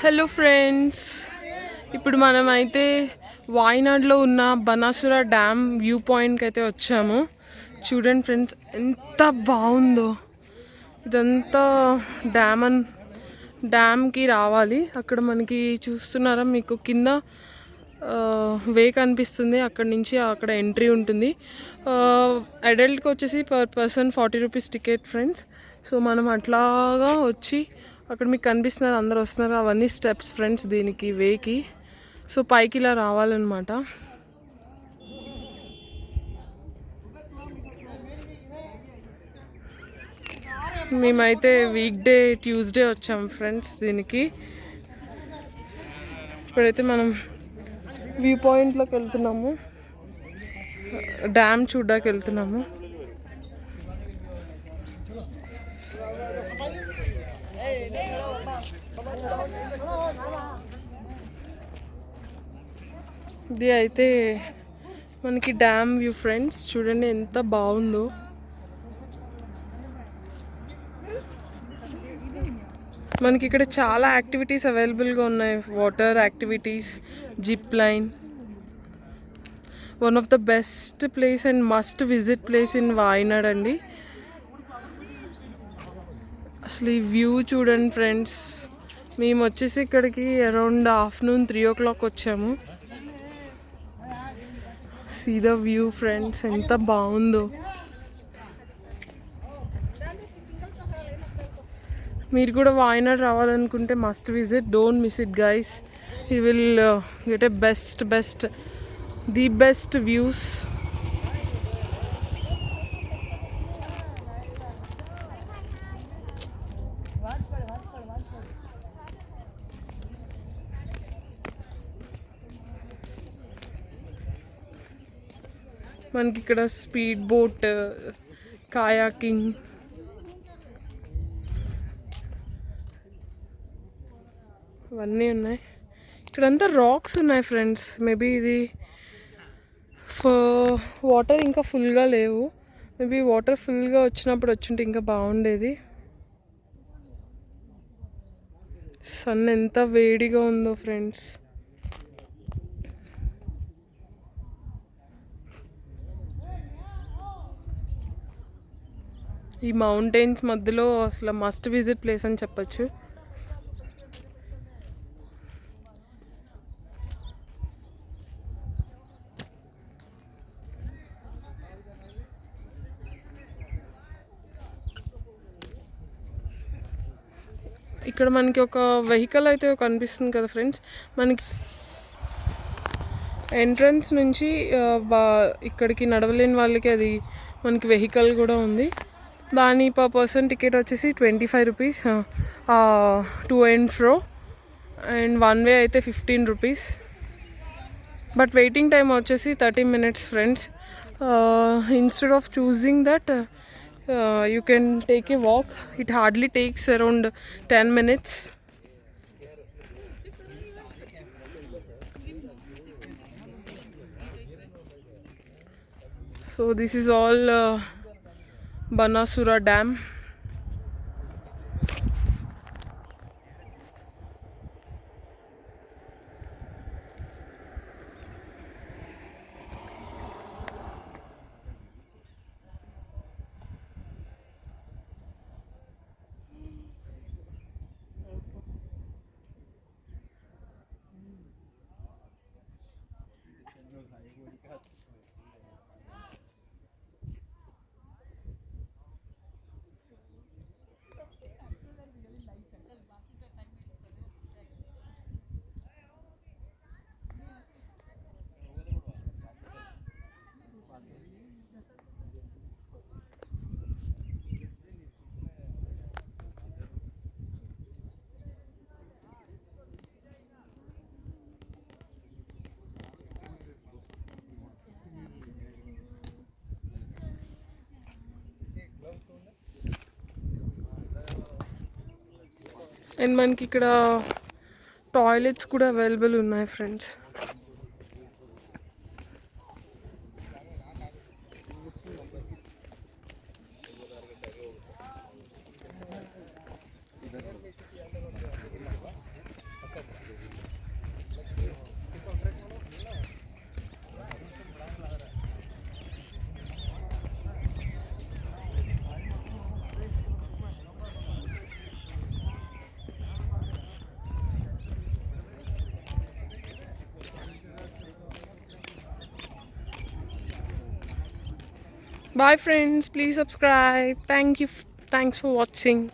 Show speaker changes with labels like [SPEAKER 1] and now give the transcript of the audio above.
[SPEAKER 1] Hello friends, ఇప్పుడు మనమైతే వాయనాడ్లో ఉన్న బనాసుర డ్యామ్ వ్యూ పాయింట్కి అయితే వచ్చాము. చూడండి ఫ్రెండ్స్, ఎంత బాగుందో. ఇదంతా డ్యామ్కి రావాలి. అక్కడ మనకి చూస్తున్నారా, మీకు కింద వే కనిపిస్తుంది. అక్కడ నుంచి అక్కడ ఎంట్రీ ఉంటుంది. అడల్ట్కి వచ్చేసి per person 40 rupees ticket friends. So మనం అట్లాగా వచ్చి అక్కడ మీకు కనిపిస్తున్నారు, అందరు వస్తున్నారు. అవన్నీ స్టెప్స్ ఫ్రెండ్స్ దీనికి వేకి. సో పైకి ఇలా రావాలన్నమాట. మేమైతే వీక్డే ట్యూస్డే వచ్చాం ఫ్రెండ్స్ దీనికి. ఇప్పుడైతే మనం వ్యూ పాయింట్లోకి వెళ్తున్నాము, డ్యామ్ చూడ్డానికి వెళ్తున్నాము. ఇది అయితే మనకి డ్యామ్ వ్యూ ఫ్రెండ్స్. చూడండి ఎంత బాగుందో. మనకి ఇక్కడ చాలా యాక్టివిటీస్ అవైలబుల్గా ఉన్నాయి. Water activities, zip line. One of the best place and must visit place in Wayanad అండి. అసలు ఈ వ్యూ చూడండి ఫ్రెండ్స్. మేము వచ్చేసి ఇక్కడికి అరౌండ్ ఆఫ్టర్నూన్ 3 o'clock వచ్చాము. సీ ద వ్యూ ఫ్రెండ్స్, ఎంత బాగుందో. మీరు కూడా వాయనాడ్ రావాలనుకుంటే must visit, don't miss it guys. You will get a the best views. మనకి ఇక్కడ స్పీడ్ బోట్, కాయాకింగ్, ఇవన్నీ ఉన్నాయి. ఇక్కడంతా రాక్స్ ఉన్నాయి ఫ్రెండ్స్. మేబీ ఇది వాటర్ ఇంకా ఫుల్గా లేవు. మేబీ వాటర్ ఫుల్గా వచ్చినప్పుడు వచ్చుంటే ఇంకా బాగుండేది. సన్ ఎంత వేడిగా ఉందో ఫ్రెండ్స్. ఈ మౌంటైన్స్ మధ్యలో అసలు మస్ట్ విజిట్ ప్లేస్ అని చెప్పచ్చు. ఇక్కడ మనకి ఒక వెహికల్ అయితే కనిపిస్తుంది కదా ఫ్రెండ్స్. మనకి ఎంట్రన్స్ నుంచి ఇక్కడికి నడవలేని వాళ్ళకి అది మనకి వెహికల్ కూడా ఉంది. దాని పర్ పర్సన్ టికెట్ వచ్చేసి 25 rupees to and fro, and one way అయితే 15 రూపీస్. బట్ వెయిటింగ్ టైం వచ్చేసి 30 minutes friends. Instead of choosing that you can take a walk. It hardly takes around 10 minutes. So this is all Banasura Dam. And మనకి ఇక్కడ toilets కూడా available ఉన్నాయి friends. Bye friends, please subscribe. Thanks for watching.